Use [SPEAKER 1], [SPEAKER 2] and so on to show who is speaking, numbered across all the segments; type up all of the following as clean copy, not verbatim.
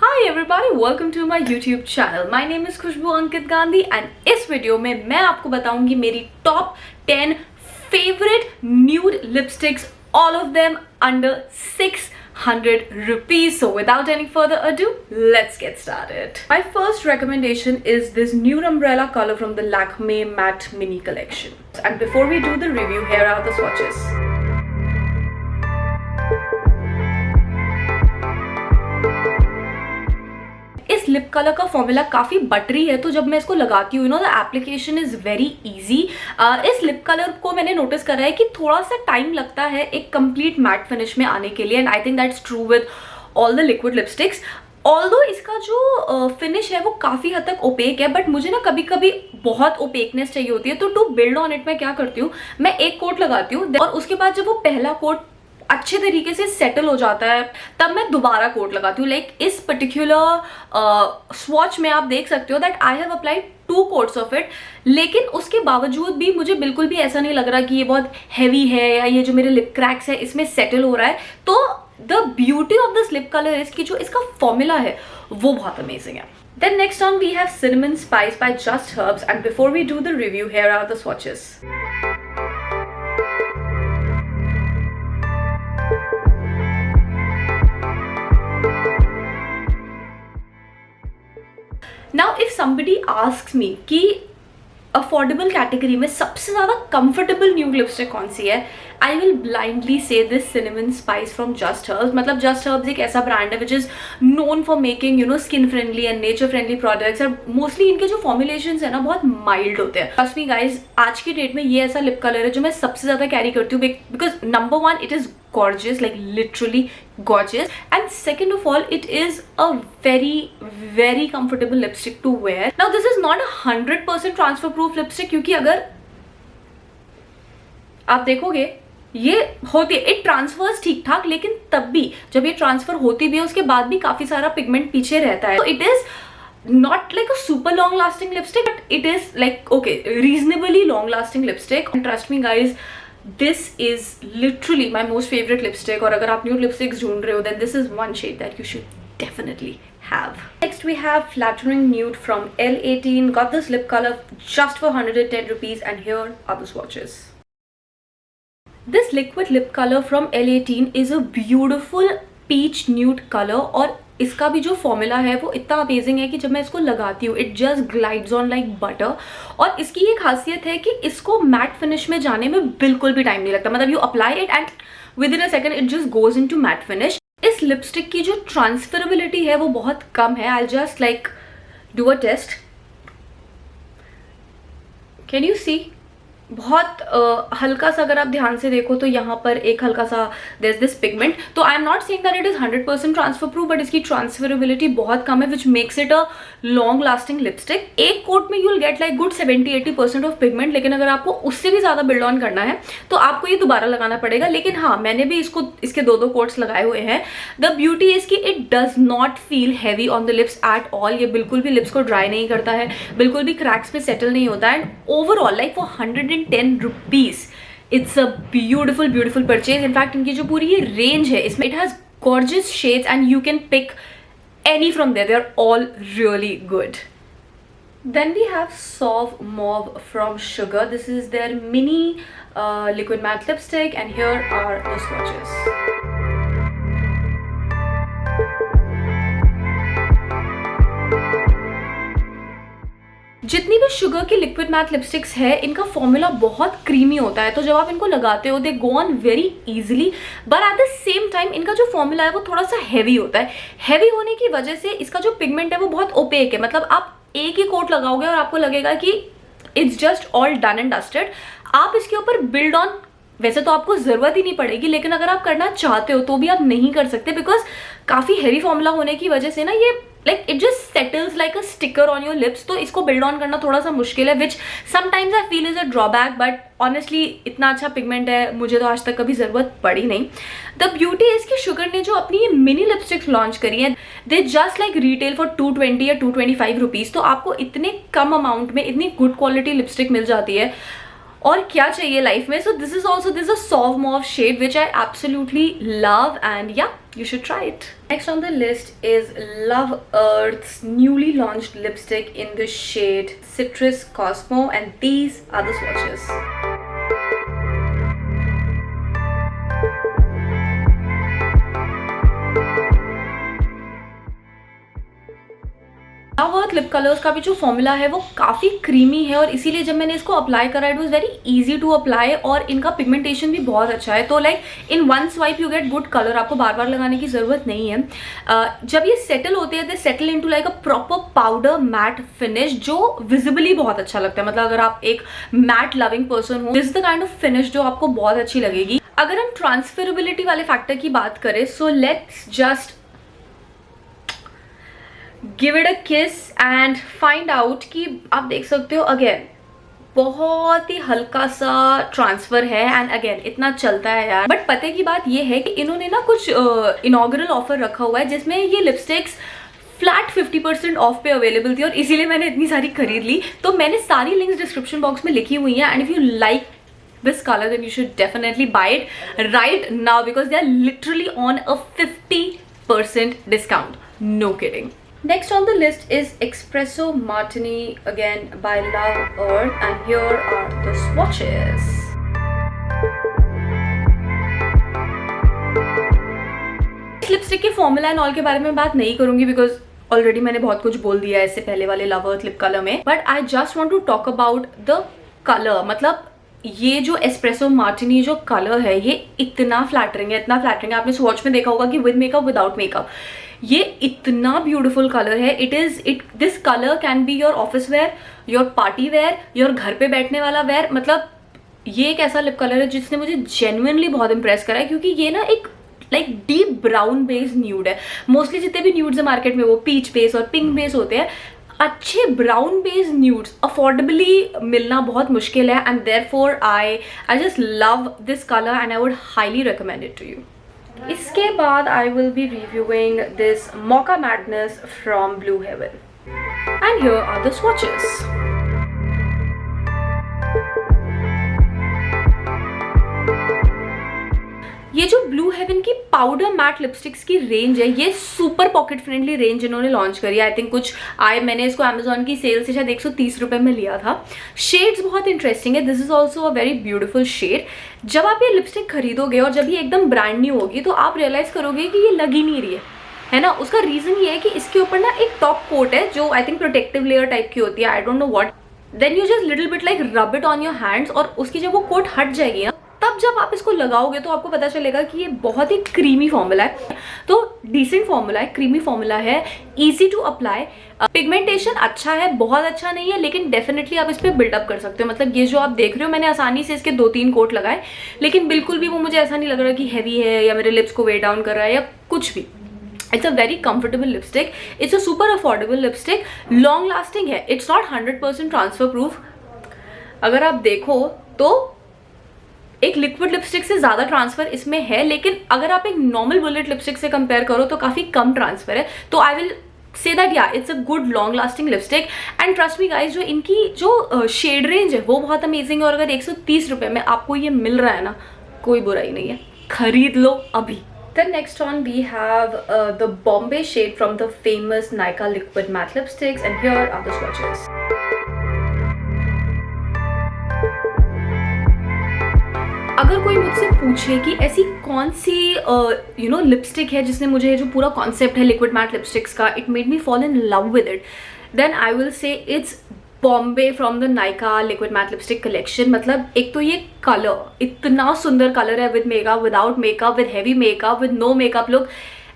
[SPEAKER 1] Hi everybody, welcome to my YouTube channel. My name is Khushboo Ankit Gandhi and इस video में मैं आपको बताऊंगी मेरी top 10 favorite nude lipsticks, all of them under 600 rupees. So without any further ado, let's get started. My first recommendation is this nude umbrella color from the Lakme Matte Mini collection. And before we do the review, here are the swatches. इस lip colour का formula काफ़ी buttery है, तो जब मैं इसको लगाती हूँ the application is very easy. इस लिप कलर को मैंने नोटिस करा है कि थोड़ा सा टाइम लगता है एक कंप्लीट मैट फिनिश में आने के लिए, and I think that's true with all the liquid lipsticks. Although इसका जो फिनिश है वो काफ़ी हद तक ओपेक है, बट मुझे ना कभी कभी बहुत ओपेकनेस चाहिए होती है, तो टू बिल्ड ऑन इट मैं क्या करती हूँ, मैं एक कोट लगाती हूँ और उसके बाद जब वो पहला कोट अच्छे तरीके से सेटल हो जाता है तब मैं दोबारा कोट लगाती हूँ। लाइक इस पर्टिकुलर स्वॉच में आप देख सकते हो that I have applied 2 quotes of it, लेकिन उसके बावजूद भी मुझे बिल्कुल भी ऐसा नहीं लग रहा कि ये बहुत हैवी है या ये जो मेरे लिप क्रैक्स है इसमें सेटल हो रहा है। तो the beauty of this lip colour is कि जो इसका फॉर्मूला है वो बहुत अमेजिंग है। Then next on we have Cinnamon Spice by Just Herbs, and before we do the review, here are the swatches. Now if somebody asks me कि affordable category में सबसे ज़्यादा कंफर्टेबल न्यूड लिपस्टिक कौन सी है, I will blindly से this cinnamon spice from just herbs. मतलब just herbs एक ऐसा ब्रांड है which is known for making skin friendly and nature friendly products, और मोस्टली इनके जो फॉर्मुलेशंस है ना बहुत माइल्ड होते हैं। ट्रस्ट मी गाइज, आज की डेट में ये ऐसा लिप कलर है जो मैं सबसे ज़्यादा कैरी करती हूँ, because number 1 it is gorgeous, like literally gorgeous, and second of all it is a very comfortable lipstick to wear. Now this is not a 100% transfer proof lipstick, क्योंकि अगर आप देखोगे ये होती है, इट ट्रांसफर्स ठीक ठाक, लेकिन तब भी जब ये ट्रांसफर होती भी है उसके बाद भी काफी सारा पिगमेंट पीछे रहता है। तो it is not like a super long lasting lipstick, but it is like okay, reasonably long lasting lipstick. And trust me guys, this is literally my most favorite lipstick, और अगर आप न्यूड लिपस्टिक्स ढूंढ रहे हो then this is one shade that you should definitely have. Next we have Flattering Nude from L18. Got this lip color just for 110 rupees, and here are the swatches. This liquid lip color from L18 is a beautiful peach nude color, और इसका भी जो formula है वो इतना amazing है कि जब मैं इसको लगाती हूँ it just glides on like butter. और इसकी ये खासियत है कि इसको मैट फिनिश में जाने में बिल्कुल भी टाइम नहीं लगता। मतलब you apply it and within a second it just goes into matte finish. इस लिपस्टिक की जो ट्रांसफरेबिलिटी है वो बहुत कम है। I just like do a test, can you see, बहुत हल्का सा अगर आप ध्यान से देखो तो यहाँ पर एक हल्का सा देयर इज दिस पिगमेंट। तो I am not saying that it is 100% transfer proof, but इसकी ट्रांसफरेबिलिटी बहुत कम है which makes it a long lasting lipstick. एक कोट में you will get like good 70-80% of pigment, लेकिन अगर आपको उससे भी ज़्यादा बिल्ड ऑन करना है तो आपको ये दोबारा लगाना पड़ेगा। लेकिन हाँ, मैंने भी इसके 2 कोट्स लगाए हुए हैं। द ब्यूटी इज कि it does not feel heavy on the lips at all. ये बिल्कुल भी लिप्स को ड्राई नहीं करता है, बिल्कुल भी क्रैक्स पे सेटल नहीं होता है, and overall like for 110 rupees it's a beautiful purchase. In fact इनकी जो पूरी ये रेंज है इसमें it has gorgeous shades and you can pick any from there. They're all really good. Then we have Sauve Mauve from Sugar. This is their mini liquid matte lipstick, and here are the swatches. जितनी भी sugar की liquid matte lipsticks है इनका formula बहुत creamy होता है, तो जब आप इनको लगाते हो they go on very easily, but at the same time इनका जो फॉर्मूला है वो थोड़ा सा हैवी होता है। हैवी होने की वजह से इसका जो पिगमेंट है वो बहुत ओपेक है। मतलब आप एक ही कोट लगाओगे और आपको लगेगा कि it's just all done and dusted. आप इसके ऊपर बिल्ड ऑन वैसे तो आपको जरूरत ही नहीं पड़ेगी, लेकिन अगर आप करना चाहते हो तो भी आप नहीं कर सकते, बिकॉज काफी हैवी फॉर्मूला होने की वजह से ना ये like it just settles like a sticker on your lips. तो इसको बिल्ड ऑन करना थोड़ा सा मुश्किल है, which sometimes I feel is a drawback, but honestly इतना अच्छा पिगमेंट है मुझे तो आज तक कभी जरूरत पड़ी नहीं। द ब्यूटी इज कि शुगर ने जो अपनी ये मिनी लिपस्टिक्स लॉन्च करी है they just like retail for 220 या 225 रुपीज। तो आपको इतने कम अमाउंट में इतनी गुड क्वालिटी लिपस्टिक मिल जाती है। और क्या चाहिए लाइफ में. So this is also this a soft mauve shade which I absolutely love and yeah you should try it. Next on the list is Love Earth's newly launched lipstick in the shade Citrus Cosmo, and these are the swatches. Love Earth lip colours का भी जो formula है वो काफ़ी creamy है और इसीलिए जब मैंने इसको अप्लाई करा it was very easy to apply और इनका पिगमेंटेशन भी बहुत अच्छा है. तो like in one swipe you get good colour, आपको बार बार लगाने की ज़रूरत नहीं है. जब ये सेटल होते हैं they settle into like a proper powder matte finish जो विजिबली बहुत अच्छा लगता है. मतलब अगर आप एक मैट लविंग पर्सन हो, this is the kind of finish जो आपको बहुत अच्छी लगेगी. अगर हम ट्रांसफरेबिलिटी वाले फैक्टर की बात करें, so let's just give it a किस एंड फाइंड आउट कि आप देख सकते हो अगेन बहुत ही हल्का सा ट्रांसफर है एंड अगेन इतना चलता है यार. बट पते की बात ये है कि इन्होंने ना कुछ इनॉग्रल ऑफर रखा हुआ है जिसमें ये लिपस्टिक्स फ्लैट 50% ऑफ पे अवेलेबल थी और इसीलिए मैंने इतनी सारी खरीद ली. तो मैंने सारी लिंक्स डिस्क्रिप्शन बॉक्स में लिखी हुई हैं and if you like this color then you should definitely buy it right now because they are literally on a 50% discount. No kidding. Next on the list is Espresso Martini again by Love Earth and here are the swatches. इस lipstick के formula and all के बारे में बात नहीं करूंगी because already मैंने बहुत कुछ बोल दिया है इससे पहले वाले लव अर्थ लिप कलर में. But I just want to talk about the colour. मतलब ये जो एस्प्रेसो मार्टिनी जो कलर है ये इतना फ्लैटरिंग है, इतना फ्लैटरिंग है. आपने स्वॉच में देखा होगा कि विद मेकअप विदाउट मेकअप ये इतना ब्यूटीफुल कलर है. This colour can be your office where, your party wear, your घर पे बैठने वाला वेयर. मतलब ये एक ऐसा लिप कलर है जिसने मुझे जेन्युइनली बहुत इंप्रेस करा है क्योंकि ये ना एक like deep brown based nude है. मोस्टली जितने भी न्यूड्स है मार्केट में वो पीच बेस और पिंक बेस होते हैं. अच्छे ब्राउन बेस्ड न्यूड्स अफोर्डेबली मिलना बहुत मुश्किल है and therefore I just love this colour and I would highly recommend it to you. इसके बाद I will be reviewing this mocha madness from Blue Heaven and here are the swatches. ये जो Blue Heaven की powder matte lipsticks की range है ये super pocket friendly range इन्होंने launch करी है. आई थिंक कुछ मैंने इसको अमेजोन की सेल से शायद 130 रुपये में लिया था. शेड्स बहुत इंटरेस्टिंग है. This is also a very beautiful shade. जब आप ये लिपस्टिक खरीदोगे और जब ये एकदम ब्रांड न्यू होगी तो आप रियलाइज करोगे कि ये लग ही नहीं रही है ना. उसका रीजन ये है कि इसके ऊपर ना एक टॉप कोट है जो I think protective layer type की होती है. I don't know what. Then you just little bit like rub it on your hands और उसकी जब वो कोट हट जाएगी ना तब जब आप इसको लगाओगे तो आपको पता चलेगा कि ये बहुत ही क्रीमी फॉर्मूला है. तो डिसेंट फॉर्मूला है, क्रीमी फॉर्मूला है, इजी टू अप्लाई. पिगमेंटेशन अच्छा है, बहुत अच्छा नहीं है लेकिन डेफिनेटली आप इस पर बिल्डअप कर सकते हो. मतलब ये जो आप देख रहे हो मैंने आसानी से इसके 2-3 कोट लगाए लेकिन बिल्कुल भी वो मुझे ऐसा नहीं लग रहा कि हैवी है या मेरे लिप्स को वेट डाउन कर रहा है या कुछ भी. It's a very comfortable lipstick. It's a super affordable lipstick. Long lasting है. It's not 100% transfer proof. अगर आप देखो तो एक लिक्विड लिपस्टिक से ज़्यादा ट्रांसफर इसमें है लेकिन अगर आप एक नॉर्मल बुलेट लिपस्टिक से कंपेयर करो तो काफ़ी कम ट्रांसफर है. तो आई विल से दैट या it's a good long lasting lipstick and trust me guys जो इनकी जो शेड रेंज है वो बहुत अमेजिंग है और अगर 130 रुपये में आपको ये मिल रहा है ना कोई बुराई नहीं है, खरीद लो अभी. Then next on we have the Bombay shade from the famous Nykaa liquid matte lipsticks and here are the swatches. अगर कोई मुझसे पूछे कि ऐसी कौन सी लिपस्टिक है जिसने मुझे जो पूरा कॉन्सेप्ट है लिक्विड मैट लिपस्टिक्स का it made me fall in love with it, then I will say it's Bombay from the Nykaa liquid matte lipstick collection. मतलब एक तो ये कलर इतना सुंदर कलर है with makeup, without makeup, with heavy makeup, with no makeup look.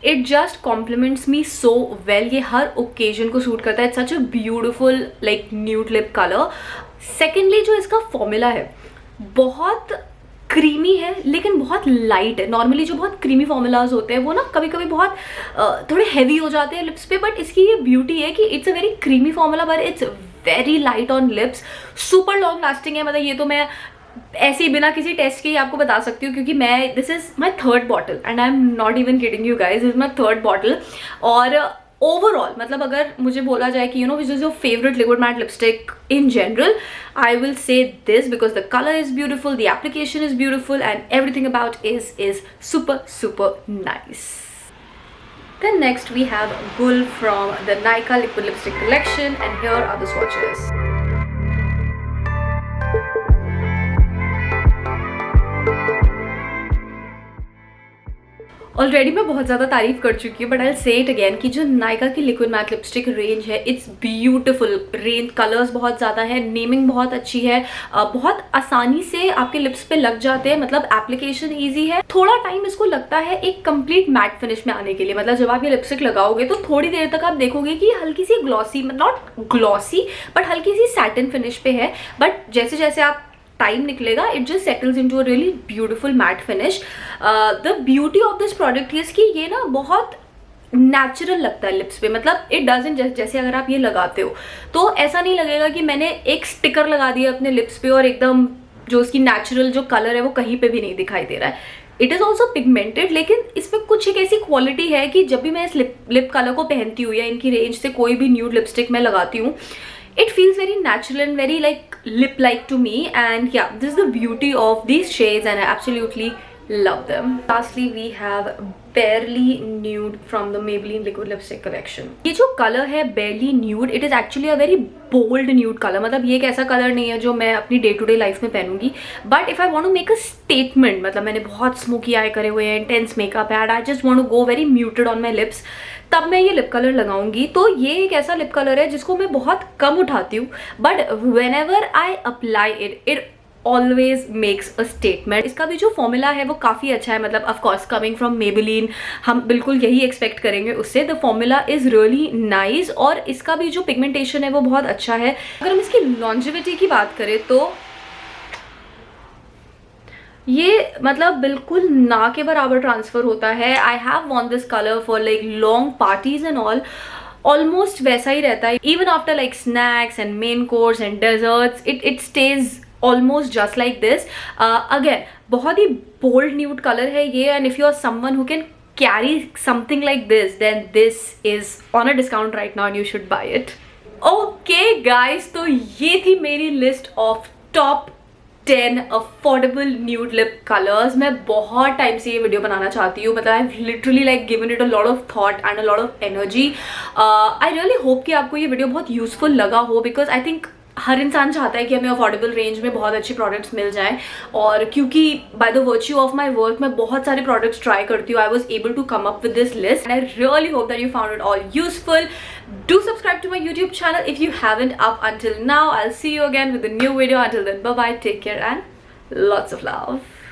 [SPEAKER 1] It just compliments me so well. ये हर occasion को सूट करता है. It's such a beautiful like nude lip colour. Secondly जो इसका फॉर्मूला है बहुत क्रीमी है लेकिन बहुत लाइट है. नॉर्मली जो बहुत क्रीमी फॉर्मूलाज होते हैं वो ना कभी कभी बहुत थोड़े हैवी हो जाते हैं लिप्स पे. बट इसकी ये ब्यूटी है कि it's a very creamy formula but it's very light on lips. Super long lasting है. मतलब ये तो मैं ऐसे ही बिना किसी टेस्ट के ही आपको बता सकती हूँ क्योंकि मैं this is my 3rd bottle and I am not even kidding you guys. This is my 3rd bottle और ओवरऑल मतलब अगर मुझे बोला जाए कि which is your favourite liquid matte lipstick in general, I will से this because the colour is beautiful, the application is beautiful and everything about is super super nice. Then next we have Gul from the Nykaa liquid lipstick collection, and here are the swatches. Already मैं बहुत ज़्यादा तारीफ कर चुकी हूँ, but I से it again कि जो नायका की लिक्विड मैट लिपस्टिक रेंज है, इट्स ब्यूटिफुल रेंज, कलर्स बहुत ज़्यादा है, नेमिंग बहुत अच्छी है, बहुत आसानी से आपके लिप्स पे लग जाते हैं, मतलब एप्लीकेशन ईजी है। थोड़ा टाइम इसको लगता है एक कंप्लीट मैट फिनिश में आने के लिए, मतलब जब आप ये लिपस्टिक लगाओगे तो थोड़ी देर तक आप देखोगे कि हल्की सी ग्लॉसी, नॉट ग्लॉसी बट हल्की सी सैटिन फिनिश पे है, बट जैसे जैसे आप टाइम निकलेगा it just settles into a really beautiful matte finish. The beauty of this product is कि ये ना बहुत नेचुरल लगता है लिप्स पे, मतलब इट डजंट जैसे अगर आप ये लगाते हो तो ऐसा नहीं लगेगा कि मैंने एक स्टिकर लगा दिया अपने लिप्स पे और एकदम जो उसकी नेचुरल जो कलर है वो कहीं पे भी नहीं दिखाई दे रहा है। इट इज़ ऑल्सो पिगमेंटेड, लेकिन इसमें कुछ एक ऐसी क्वालिटी है कि जब भी मैं इस लिप कलर को पहनती हूँ या इनकी रेंज से कोई भी न्यूड लिपस्टिक मैं लगाती हूँ, it feels very natural and very like lip like to me, and yeah, this is the beauty of these shades and I absolutely love them. Lastly we have Barely Nude from the Maybelline liquid lipstick collection. ये जो colour है Barely Nude, it is actually a very bold nude color, मतलब ये एक ऐसा colour नहीं है जो मैं अपनी डे टू डे लाइफ में पहनूंगी, but if I want to make a statement, मतलब मैंने बहुत स्मोकी आई करे हुए हैं, इंटेंस मेकअप है, I just want to go very muted on my lips, तब मैं ये लिप कलर लगाऊंगी। तो ये एक ऐसा लिप कलर है जिसको मैं बहुत कम उठाती हूँ, but when ever I apply it always makes a statement. इसका भी जो फॉर्मूला है वो काफ़ी अच्छा है, मतलब ऑफकोर्स कमिंग फ्रॉम मेबेलिन हम बिल्कुल यही एक्सपेक्ट करेंगे उससे। The formula is really nice और इसका भी जो पिगमेंटेशन है वो बहुत अच्छा है। अगर हम इसकी लॉन्जिविटी की बात करें तो ये मतलब बिल्कुल ना के बराबर ट्रांसफर होता है। I have worn this colour for like long parties and almost वैसा ही रहता है, even after like snacks and main course and desserts it stays almost just like this. Again बहुत ही बोल्ड न्यूड कलर है ये, and if you are someone who can carry something like this then this is on a discount right now and you should buy it. Okay guys, तो ये थी मेरी list of top 10 affordable nude lip colours. मैं बहुत time से ये video बनाना चाहती हूँ, मतलब I have literally like given it a lot of thought and a lot of energy. I really hope कि आपको ये वीडियो बहुत यूजफुल लगा हो, बिकॉज आई थिंक हर इंसान चाहता है कि हमें अफोर्डेबल रेंज में बहुत अच्छे प्रोडक्ट्स मिल जाएं, और क्योंकि by the virtue of my work मैं बहुत सारे प्रोडक्ट्स ट्राई करती हूँ, I was able to come up with this list and I really hope that you found it all useful. Do subscribe to my YouTube channel if you haven't up until now. I'll see you again with a new video. Until then, bye bye, take care and lots of love.